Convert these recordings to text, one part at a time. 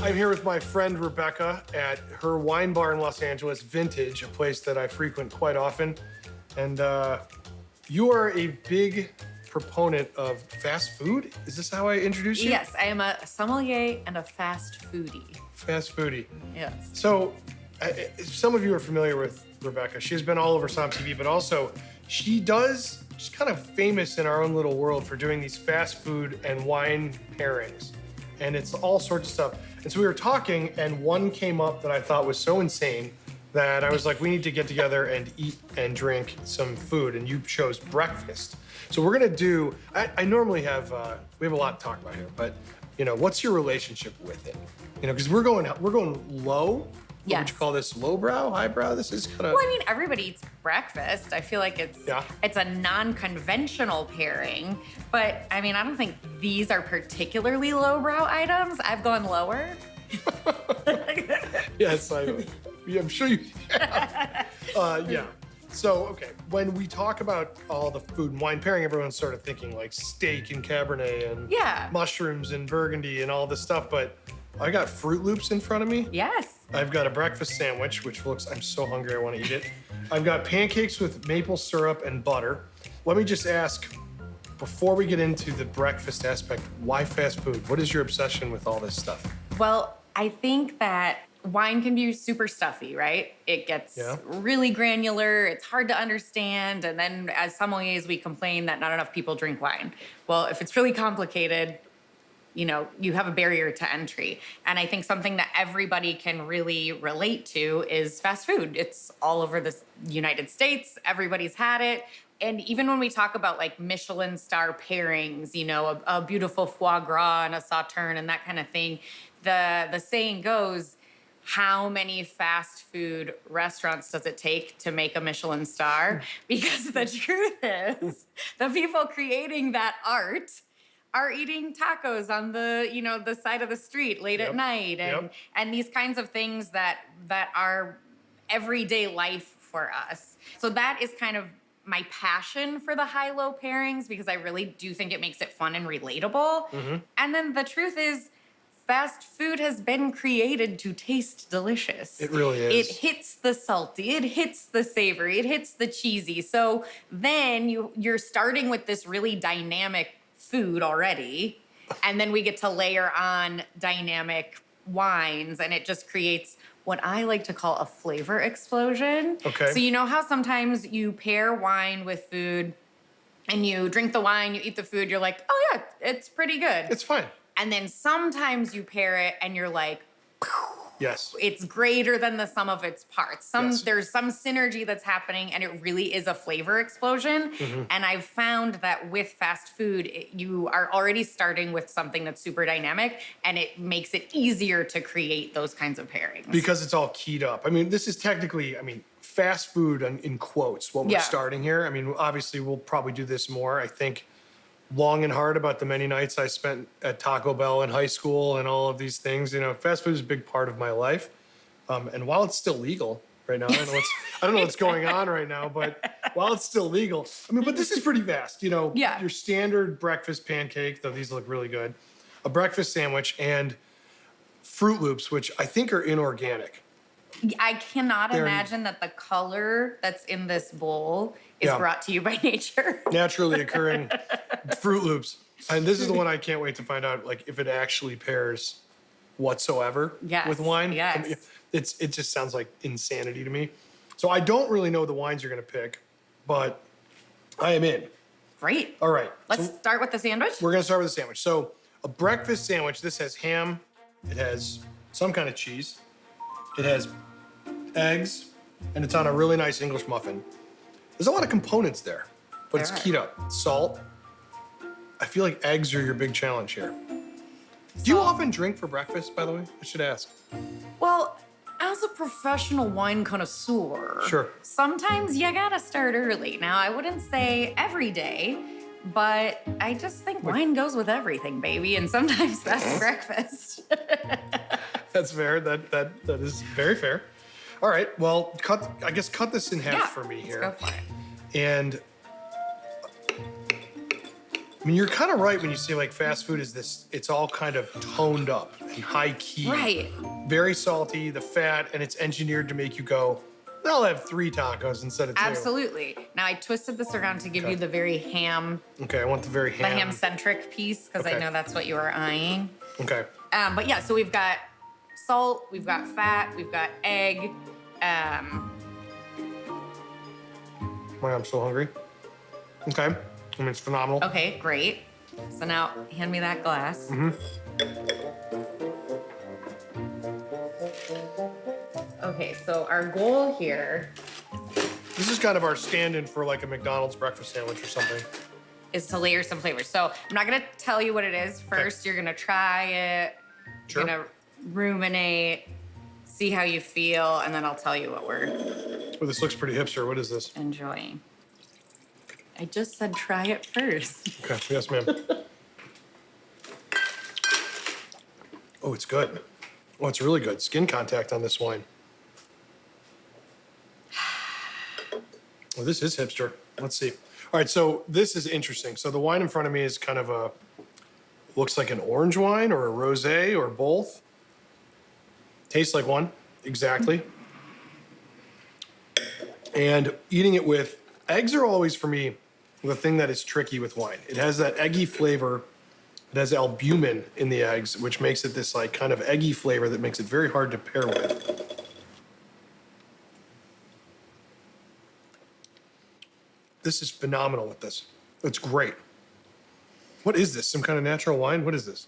I'm here with my friend Rebecca at her wine bar in Los Angeles, Vintage, a place that I frequent quite often. And you are a big proponent of fast food? Is this how I introduce you? Yes, I am a sommelier and a fast foodie. Fast foodie. Yes. So, some of you are familiar with Rebecca. She's been all over Som TV, but also she's kind of famous in our own little world for doing these fast food and wine pairings. And it's all sorts of stuff. And so we were talking, and one came up that I thought was so insane that I was like, we need to get together and eat and drink some food. And you chose breakfast. So we're gonna do, I normally have, we have a lot to talk about here, but what's your relationship with it? Because we're going low. Yes. What would you call this? Lowbrow, highbrow? This is kind of. Well, I mean, everybody eats breakfast. I feel like it's a non-conventional pairing, but I mean, I don't think these are particularly lowbrow items. I've gone lower. Yes, I'm sure you have. Yeah. So, okay, when we talk about all the food and wine pairing, everyone's sort of thinking like steak and Cabernet and mushrooms and Burgundy and all this stuff, but I got Froot Loops in front of me. Yes. I've got a breakfast sandwich, which looks, I'm so hungry, I want to eat it. I've got pancakes with maple syrup and butter. Let me just ask, before we get into the breakfast aspect, why fast food? What is your obsession with all this stuff? Well, I think that wine can be super stuffy, right? It gets really granular, it's hard to understand, and then as sommeliers, we complain that not enough people drink wine. Well, if it's really complicated, you have a barrier to entry. And I think something that everybody can really relate to is fast food. It's all over the United States. Everybody's had it. And even when we talk about like Michelin star pairings, a beautiful foie gras and a sauterne and that kind of thing, the saying goes, how many fast food restaurants does it take to make a Michelin star? Because the truth is, the people creating that art are eating tacos on the side of the street late at night and these kinds of things that are everyday life for us. So that is kind of my passion for the high-low pairings because I really do think it makes it fun and relatable. Mm-hmm. And then the truth is, fast food has been created to taste delicious. It really is. It hits the salty, it hits the savory, it hits the cheesy. So then you're starting with this really dynamic food already, and then we get to layer on dynamic wines, and it just creates what I like to call a flavor explosion. Okay. So how sometimes you pair wine with food, and you drink the wine, you eat the food, you're like, oh yeah, it's pretty good. It's fine. And then sometimes you pair it, and you're like, yes, it's greater than the sum of its parts. There's some synergy that's happening, and it really is a flavor explosion. Mm-hmm. And I've found that with fast food, you are already starting with something that's super dynamic, and it makes it easier to create those kinds of pairings. Because it's all keyed up. I mean, this is technically, fast food in quotes, what we're starting here. Obviously, we'll probably do this more. I think long and hard about the many nights I spent at Taco Bell in high school and all of these things. Fast food is a big part of my life. And while it's still legal right now, I don't know what's going on right now, but while it's still legal, but this is pretty vast. Your standard breakfast pancake, though these look really good, a breakfast sandwich, and Froot Loops, which I think are inorganic. I cannot imagine that the color that's in this bowl is brought to you by nature. Naturally occurring Froot Loops. And this is the one I can't wait to find out, if it actually pairs whatsoever with wine. Yes. It just sounds like insanity to me. So I don't really know the wines you're going to pick, but I am in. Great. All right. Let's start with the sandwich. We're going to start with the sandwich. So a breakfast sandwich, this has ham. It has some kind of cheese. It has eggs, and it's on a really nice English muffin. There's a lot of components there, but it's keyed up. Salt. I feel like eggs are your big challenge here. Do you often drink for breakfast, by the way? I should ask. Well, as a professional wine connoisseur, sure, sometimes you gotta start early. Now, I wouldn't say every day, but I just think wine goes with everything, baby, and sometimes that's breakfast. That's fair. That is very fair. All right, well, cut this in half for me here. Let's go for it. And I mean, you're kind of right when you say like fast food is this, it's all kind of toned up and high key. Right. Very salty, the fat, and it's engineered to make you go, I'll have 3 tacos instead of 2. Absolutely. Now I twisted this around to give you the very ham, Okay, I want the very the ham. ham-centric piece, because I Okay. know that's what you were eyeing. Okay. But yeah, so we've got salt, we've got fat, we've got egg. Why I'm so hungry. Okay. I mean, it's phenomenal. Okay, great. So now hand me that glass. Mm-hmm. Okay, so our goal here This is kind of our stand-in for like a McDonald's breakfast sandwich or something. is to layer some flavors. So I'm not gonna tell you what it is first. You're gonna try it. Sure. You're gonna ruminate, see how you feel, and then I'll tell you what we're Oh, this looks pretty hipster. What is this? enjoying. I just said try it first. Okay. Yes, ma'am. Oh, it's good. Oh, it's really good. Skin contact on this wine. Oh, this is hipster. Let's see. All right, so this is interesting. So the wine in front of me is kind of a, looks like an orange wine or a rosé or both. Tastes like one, exactly. And eating it with, eggs are always for me the thing that is tricky with wine. It has that eggy flavor. It has albumin in the eggs, which makes it this like kind of eggy flavor that makes it very hard to pair with. This is phenomenal with this. It's great. What is this? Some kind of natural wine? What is this?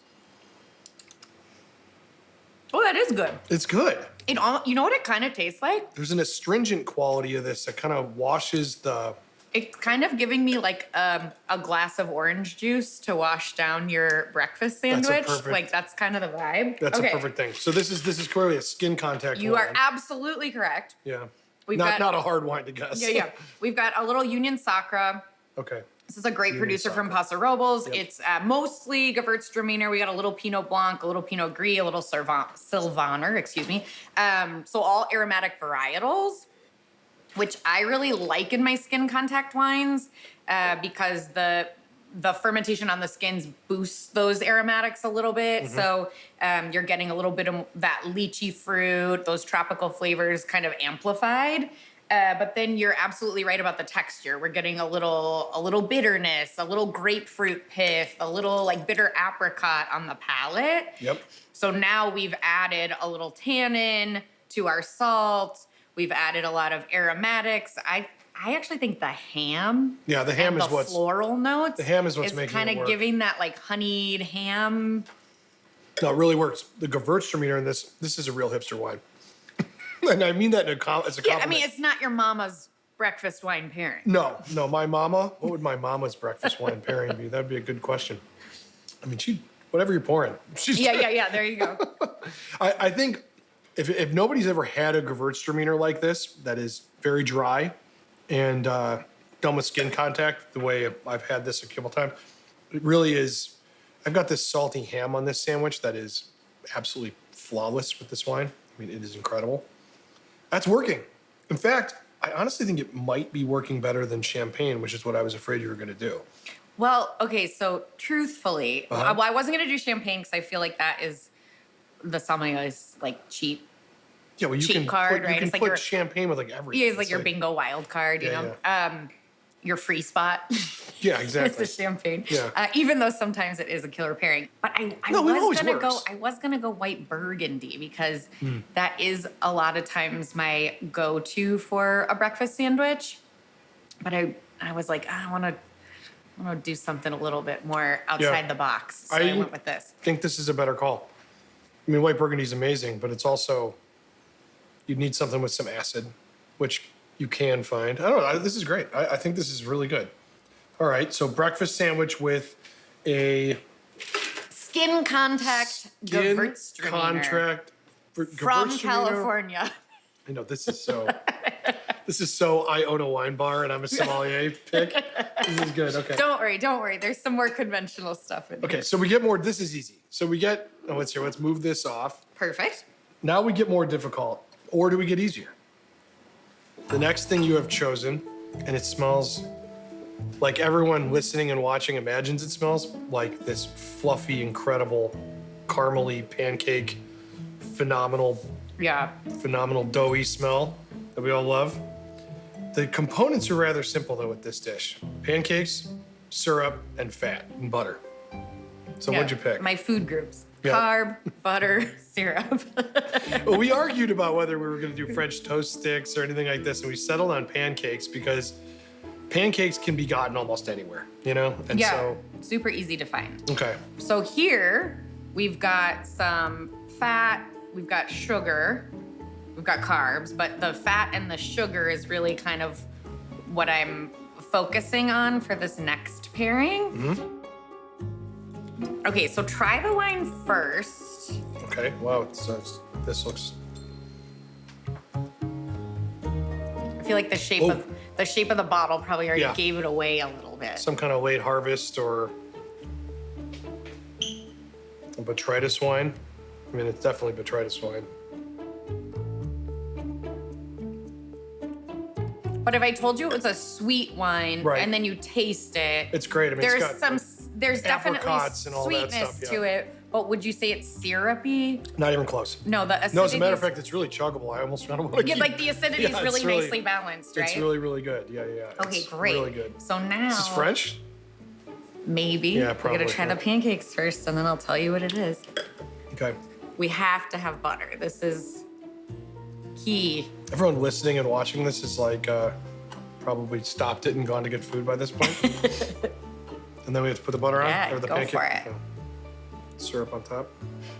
Oh, that is good. It's good. You know what it kind of tastes like? There's an astringent quality of this that kind of washes the, It's kind of giving me like a glass of orange juice to wash down your breakfast That's a sandwich. perfect- Like that's kind of the vibe. that's Okay. a perfect thing. So this is clearly a skin contact You wine. are absolutely correct. Yeah. We've not got- a hard wine to guess. Yeah. We've got a little Union Sacra. Okay. This is a great Union producer from Sacra. Paso Robles. Yep. It's mostly Gewürztraminer. We got a little Pinot Blanc, a little Pinot Gris, a little Sylvaner, excuse me. So all aromatic varietals, which I really like in my skin contact wines because the fermentation on the skins boosts those aromatics a little bit. Mm-hmm. So you're getting a little bit of that lychee fruit, those tropical flavors kind of amplified. But then you're absolutely right about the texture. We're getting a little bitterness, a little grapefruit pith, a little like bitter apricot on the palate. Yep. So now we've added a little tannin to our salt. We've added a lot of aromatics. I actually think the ham. Yeah, the ham and is the what's floral notes. the ham is what's making kind it of work. giving that like honeyed ham. No, it really works. The Gewürztraminer in this is a real hipster wine. And I mean that as a compliment. Yeah, I mean it's not your mama's breakfast wine pairing. No, my mama, what would my mama's breakfast wine pairing be? That'd be a good question. I mean, whatever you're pouring. She's Yeah. There you go. I think if nobody's ever had a Gewürztraminer like this, that is very dry and done with skin contact, the way I've had this a couple times, it really is. I've got this salty ham on this sandwich that is absolutely flawless with this wine. I mean, it is incredible. That's working. In fact, I honestly think it might be working better than champagne, which is what I was afraid you were going to do. Well, okay, so truthfully, Uh-huh. well, I wasn't gonna do champagne because I feel like that is the sommelier is like cheap. Yeah, well, you Cheat can card, put, right? you can It's like put your- champagne with like everything. Yeah, it's like your bingo wild card, you Yeah, know. Your free spot. Yeah, It's exactly. the champagne. Yeah. Even though sometimes it is a killer pairing. But I No, it always was gonna works. I was gonna go white burgundy because Hmm. that is a lot of times my go-to for a breakfast sandwich. But I was like, I wanna do something a little bit more outside the box. So I went with this. I think this is a better call. I mean, white burgundy is amazing, but it's also, you need something with some acid, which you can find. I don't know. This is great. I think this is really good. All right. So breakfast sandwich with a Skin contact skin Gewürztraminer contract from Gewürztraminer. California. I know this is so. This is so. I own a wine bar and I'm a sommelier pick. This is good. Okay. Don't worry. There's some more conventional stuff in Okay. here. So we get more. This is easy. So we get. Oh, let's hear. Let's move this off. Perfect. Now we get more difficult, or do we get easier? The next thing you have chosen, and it smells like everyone listening and watching imagines it smells like this fluffy, incredible, caramely pancake, phenomenal doughy smell that we all love. The components are rather simple though with this dish. Pancakes, syrup, and fat and butter. So what'd you pick? My food groups. Yeah. Carb, butter, syrup. Well, we argued about whether we were gonna do French toast sticks or anything like this, and we settled on pancakes because pancakes can be gotten almost anywhere, you know? And so, super easy to find. okay. So here we've got some fat, we've got sugar, we've got carbs, but the fat and the sugar is really kind of what I'm focusing on for this next pairing. Mm-hmm. Okay, so try the wine first. Okay, wow, this looks, I feel like the shape of the bottle probably already gave it away a little bit. some kind of late harvest or a botrytis wine. I mean, it's definitely botrytis wine. But if I told you it was a sweet wine Right. and then you taste it, It's great. I mean, there's definitely apricots and all that sweetness stuff, to it. But would you say it's syrupy? Not even close. No, the acidity. No, as a matter of fact, it's really chuggable. I don't want to yeah, like the acidity is Yeah, really it's really- nicely balanced, right? It's really, really good. Yeah. Okay, It's great. Really good. So now, This is French? maybe. Yeah, We're probably. gonna try the pancakes first, and then I'll tell you what it is. Okay. We have to have butter. This is key. Everyone listening and watching this is like probably stopped it and gone to get food by this point. And then we have to put the butter on? Yeah, Or the go pancake? for it. Oh. Syrup on top.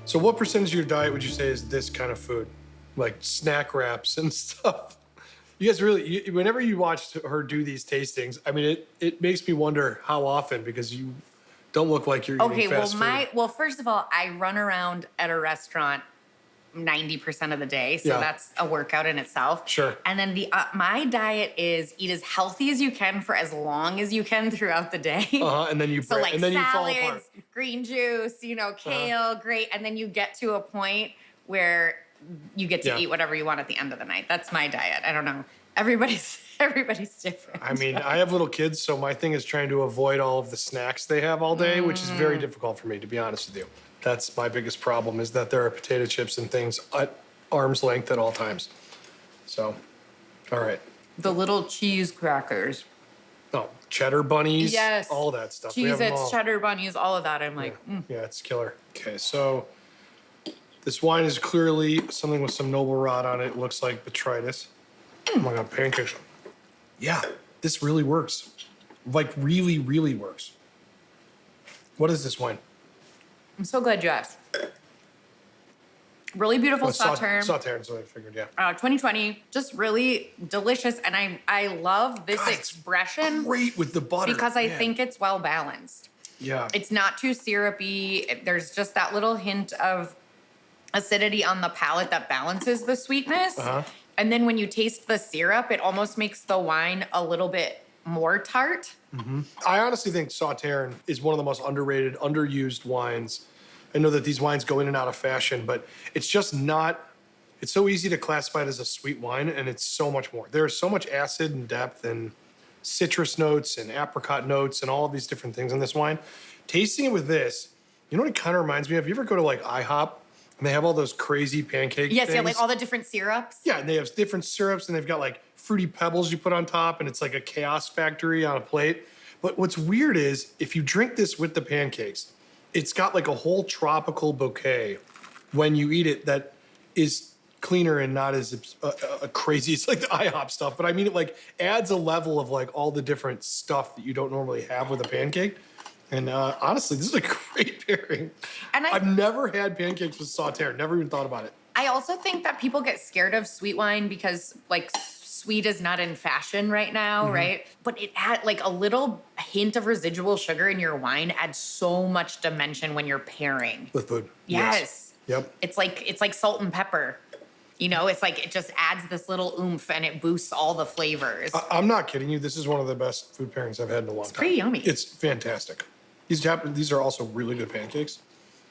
So what percentage of your diet would you say is this kind of food? Like snack wraps and stuff? You guys really, whenever you watch her do these tastings, I mean, it makes me wonder how often, because you don't look like you're Okay, eating fast food. well, first of all, I run around at a restaurant 90% of the day, so Yeah. that's a workout in itself. Sure. And then my diet is eat as healthy as you can for as long as you can throughout the day. And then you So break, like and then you fall apart. salads, green juice, kale, great, and then you get to a point where you get to Yeah. eat whatever you want at the end of the night. That's my diet. I don't know. Everybody's different. I mean, I have little kids, so my thing is trying to avoid all of the snacks they have all day, which is very difficult for me, to be honest with you. That's my biggest problem, is that there are potato chips and things at arm's length at all times. So, all right. The little cheese crackers. Oh, cheddar bunnies. Yes. All that stuff. We have them Cheez-Its, all. cheddar bunnies, all of that. I'm like, Yeah, it's killer. Okay, so this wine is clearly something with some noble rot on it. It looks like botrytis. Oh my God, pancakes. Yeah, this really works. Like, really, really works. What is this wine? I'm so glad you asked. Really beautiful sauterne. Sauternes, so I figured, yeah. 2020, just really delicious. And I love this God, it's expression Great with the butter. because I man. think it's well balanced. Yeah. It's not too syrupy. There's just that little hint of acidity on the palate that balances the sweetness. Uh-huh. And then when you taste the syrup, it almost makes the wine a little bit more tart. I honestly think Sauterne is one of the most underrated, underused wines. I know that these wines go in and out of fashion, but it's just not, it's so easy to classify it as a sweet wine, and it's so much more. There's so much acid and depth and citrus notes and apricot notes and all of these different things in this wine. Tasting it with this, you know what it kind of reminds me of? You ever go to like IHOP and they have all those crazy pancake Yes, things? yeah, like all the different syrups. Yeah, and they have different syrups, and they've got like fruity pebbles you put on top, and it's like a chaos factory on a plate. But what's weird is if you drink this with the pancakes, it's got like a whole tropical bouquet when you eat it that is cleaner and not as crazy. It's like the IHOP stuff, but I mean, it like adds a level of like all the different stuff that you don't normally have with a pancake. And honestly, this is a great pairing. And I've never had pancakes with Sauterne, never even thought about it. I also think that people get scared of sweet wine because like sweet is not in fashion right now, right? But it had like a little hint of residual sugar in your wine adds so much dimension when you're pairing. With food. Yes. Yep. It's like salt and pepper. It's like it just adds this little oomph and it boosts all the flavors. I'm not kidding you. This is one of the best food pairings I've had in a long time. pretty yummy. It's fantastic. These are also really good pancakes.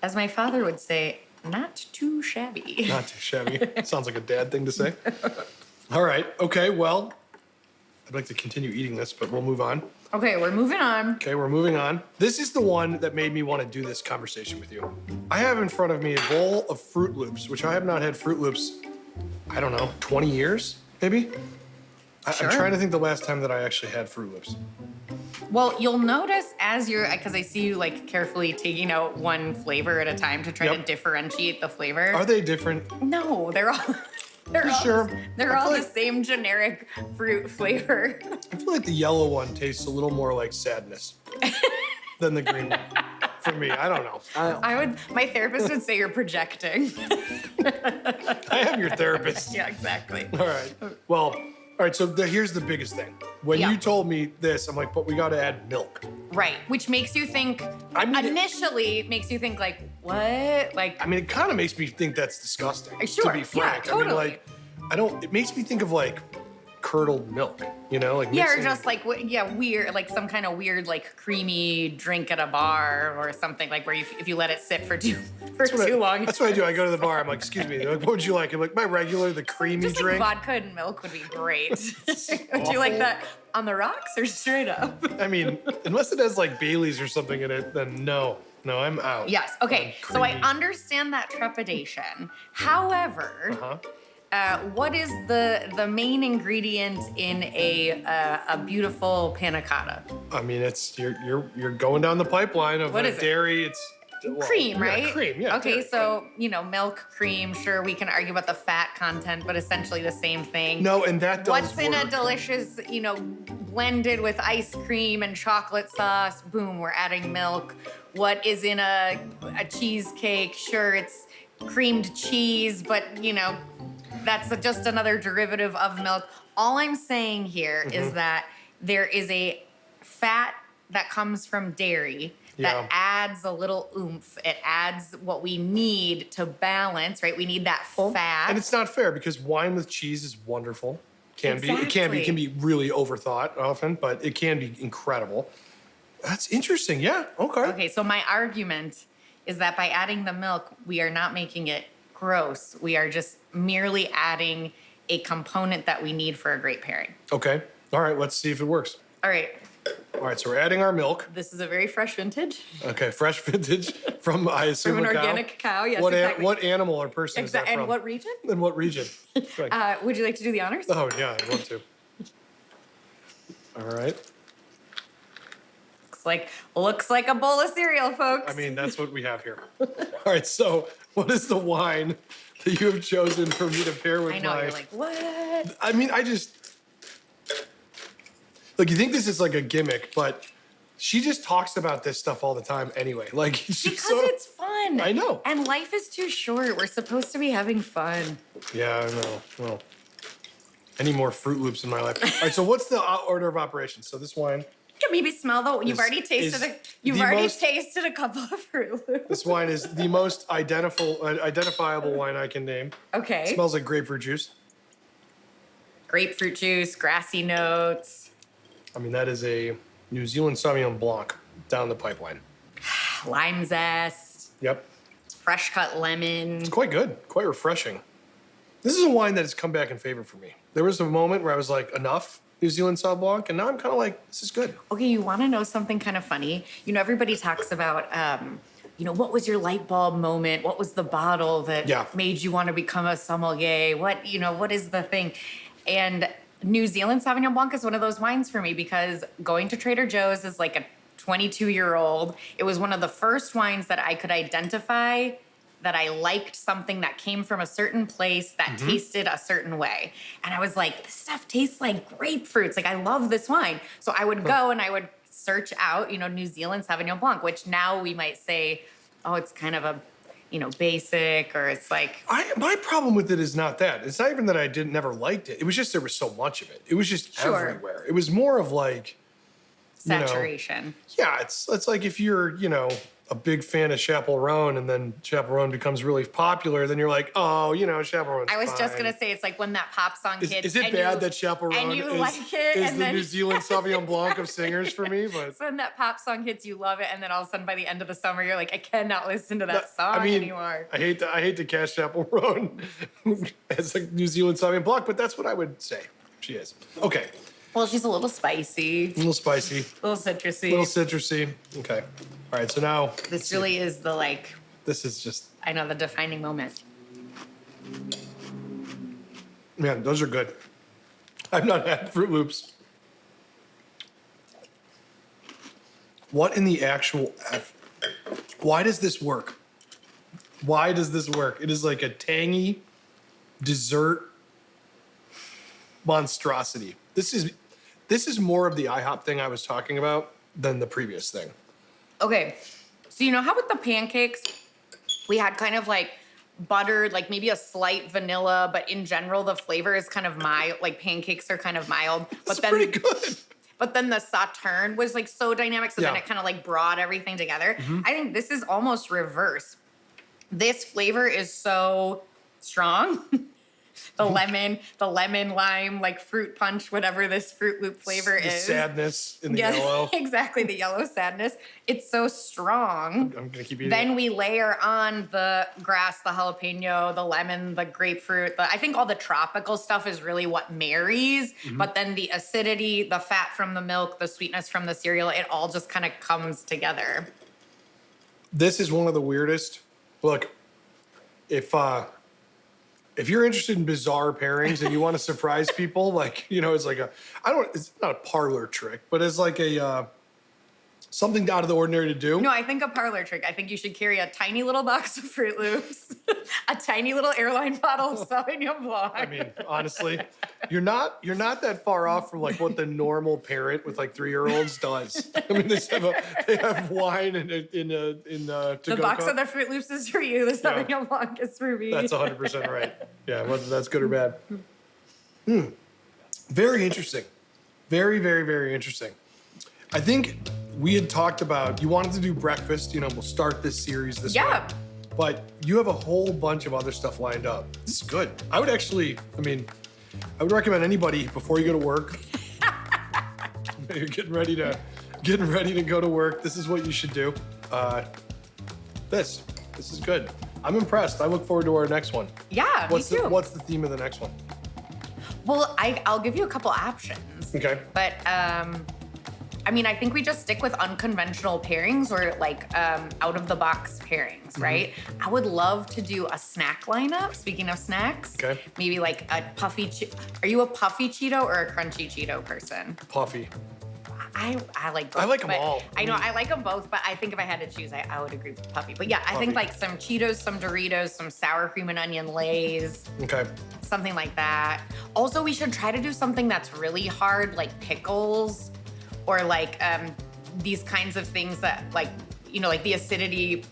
As my father would say, not too shabby. Not too shabby. Sounds like a dad thing to say. All right. Okay. Well, I'd like to continue eating this, but we'll move on. Okay, we're moving on. Okay, we're moving on. This is the one that made me want to do this conversation with you. I have in front of me a bowl of Froot Loops, which I have not had Froot Loops, I don't know, 20 years, maybe? Sure. I'm trying to think the last time that I actually had Froot Loops. Well, you'll notice as you're, because I see you like carefully taking out one flavor at a time to try to differentiate the flavor. Are they different? No, they're all they're all the same generic fruit flavor. I feel like the yellow one tastes a little more like sadness than the green one. For me, I don't know. My therapist would say you're projecting. I am your therapist. Yeah, exactly. All right. Well, all right, so here's the biggest thing. When you told me this, I'm like, but we got to add milk. Right, which makes you think, initially, it makes you think like, what? Like, I mean, it kind of makes me think that's disgusting, sure, to be frank. yeah, totally. I mean, it makes me think of like curdled milk, you know? Like yeah, or mixing- just like, weird, like some kind of weird, like creamy drink at a bar or something, like where if you let it sit for too long. That's what I do. I go to the bar. I'm like, excuse me. They're like, what would you like? I'm like, my regular, the creamy Just drink. like vodka and milk would be great. Would you like that on the rocks or straight up? I mean, unless it has like Bailey's or something in it, then no, I'm out. Yes. Okay. on So I creamy. understand that trepidation. However, what is the main ingredient in a beautiful panna cotta? I mean, it's you're going down the pipeline of What is it? dairy. It's Cream, right? Cream, yeah. Okay, dairy. so milk, cream. Sure, we can argue about the fat content, but essentially the same thing. No, and that does What's in a work. delicious, blended with ice cream and chocolate sauce? Boom, we're adding milk. What is in a cheesecake? Sure, it's creamed cheese, but that's just another derivative of milk. All I'm saying here is that there is a fat that comes from dairy that adds a little oomph. It adds what we need to balance, right? We need that fat. And it's not fair because wine with cheese is wonderful. It can be really overthought often, but it can be incredible. That's interesting. Yeah. Okay. Okay, so my argument is that by adding the milk, we are not making it gross. We are just merely adding a component that we need for a great pairing. Okay. All right. Let's see if it works. All right, All right. So we're adding our milk. this is a very fresh vintage Okay. Fresh vintage from, I assume, from an a cow. organic cow. Yes, What exactly. what animal or person is that from? And what region? In what region? Like- Would you like to do the honors? oh yeah, I'd love to. All right. Looks like a bowl of cereal, folks. I mean, that's what we have here. All right. So, what is the wine that you have chosen for me to pair with I know my? you're like, what? I mean, look. You think this is like a gimmick, but she just talks about this stuff all the time anyway. Like she's Because so, it's fun. I know. And life is too short. We're supposed to be having fun. Yeah, I know. Well, I need more Froot Loops in my life. All right. So, what's the order of operations? So this wine. You can maybe smell though. You've Is- already tasted is it. You've the already most- tasted a couple of Froot Loops. This wine is the most identifiable wine I can name. Okay. Smells like grapefruit juice. Grapefruit juice, grassy notes, I mean, that is a New Zealand Sauvignon Blanc down the pipeline. lime zest, Yep. fresh cut lemon. It's quite good, quite refreshing. This is a wine that has come back in favor for me. There was a moment where I was like, enough New Zealand Sauvignon Blanc, and now I'm kind of like, this is good. Okay, you want to know something kind of funny? Everybody talks about, what was your light bulb moment? What was the bottle that made you want to become a sommelier? What is the thing? And New Zealand Sauvignon Blanc is one of those wines for me because going to Trader Joe's as like a 22-year-old, it was one of the first wines that I could identify that I liked something that came from a certain place that tasted a certain way. And I was like, this stuff tastes like grapefruits. Like, I love this wine. So I would go and I would search out, New Zealand Sauvignon Blanc, which now we might say, oh, it's kind of a, basic, or it's like. My problem with it is not that. It's not even that I never liked it. It was just there was so much of it. It was just everywhere. It was more of like. Saturation. Yeah, it's like if you're, a big fan of Chaperone and then Chaperone becomes really popular, then you're like, oh, Chaperone's I was just fine. going to say, it's like when that pop song hits. Is it bad that Chaperone and you like it, is and the then, New Zealand Sauvignon Blanc of singers for me? But so when that pop song hits, you love it, and then all of a sudden by the end of the summer, you're like, I cannot listen to that song anymore. I hate to cast Chaperone as like New Zealand Sauvignon Blanc, but that's what I would say she is. Okay, Well, she's a little spicy. A little spicy. A little citrusy. A little citrusy. Okay. All right, so now... This really is the, like... This is just... I know, the defining moment. Man, those are good. I've not had Froot Loops. What in the actual F? Why does this work? Why does this work? It is like a tangy dessert monstrosity. This is more of the IHOP thing I was talking about than the previous thing. Okay, so you know how with the pancakes, we had kind of like buttered, like maybe a slight vanilla, but in general, the flavor is kind of mild. Like pancakes are kind of mild. That's pretty good. But then the sauterne was like so dynamic, so then it kind of like brought everything together. I think this is almost reverse. This flavor is so strong. The lemon, lime, like fruit punch, whatever this Froot Loop flavor the is. Sadness in the yellow. Exactly, the yellow sadness. It's so strong. I'm gonna keep eating Then it. we layer on the grass, the jalapeno, the lemon, the grapefruit. I think all the tropical stuff is really what marries. But then the acidity, the fat from the milk, the sweetness from the cereal, it all just kind of comes together. This is one of the weirdest. Look, if you're interested in bizarre pairings and you want to surprise people, like, you know, it's like it's not a parlor trick, but it's like something out of the ordinary to do. No, I think a parlor trick. I think you should carry a tiny little box of Froot Loops, a tiny little airline bottle of Sauvignon Blanc. I mean, honestly, you're not that far off from like what the normal parent with like 3-year-olds does. I mean, they have wine in The to-go box cup. of the Froot Loops is for you. The Sauvignon Blanc is for me. That's 100% right. Yeah, whether that's good or bad. Very interesting. Very, very, very interesting. I think we had talked about, you wanted to do breakfast, you know, we'll start this series this way. But you have a whole bunch of other stuff lined up. This is good. I would recommend anybody before you go to work, you're getting ready to go to work, this is what you should do. This is good. I'm impressed. I look forward to our next one. Yeah, me too. What's the theme of the next one? Well, I'll give you a couple options. Okay. But I mean, I think we just stick with unconventional pairings or like out of the box pairings, right? I would love to do a snack lineup. Speaking of snacks, Okay. Maybe like a puffy. Are you a puffy Cheeto or a crunchy Cheeto person? Puffy. I like both. I like 'em but all. I know, I like them both, but I think if I had to choose, I would agree with puffy. But yeah, I think like some Cheetos, some Doritos, some sour cream and onion Lay's, Okay. something like that. Also, we should try to do something that's really hard, like pickles, or like these kinds of things that like, you know, like the acidity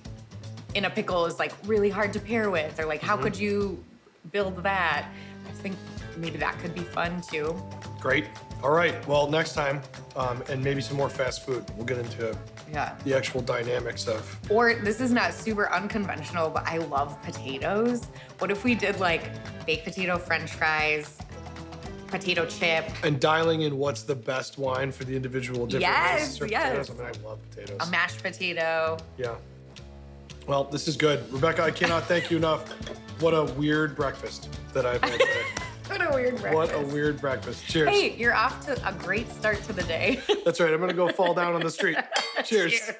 in a pickle is like really hard to pair with, or like how could you build that? I think maybe that could be fun too. Great. All right. Well, next time, and maybe some more fast food. We'll get into the actual dynamics of. Or this is not super unconventional, but I love potatoes. What if we did like baked potato French fries, potato chip? And dialing in what's the best wine for the individual different Yes, races of yes. potatoes. I mean, I love potatoes. A mashed potato. Yeah. Well, this is good. Rebecca, I cannot thank you enough. What a weird breakfast that I've had today. What a weird breakfast. What a weird breakfast. Cheers. Hey, you're off to a great start to the day. That's right. I'm going to go fall down on the street. Cheers. Cheers.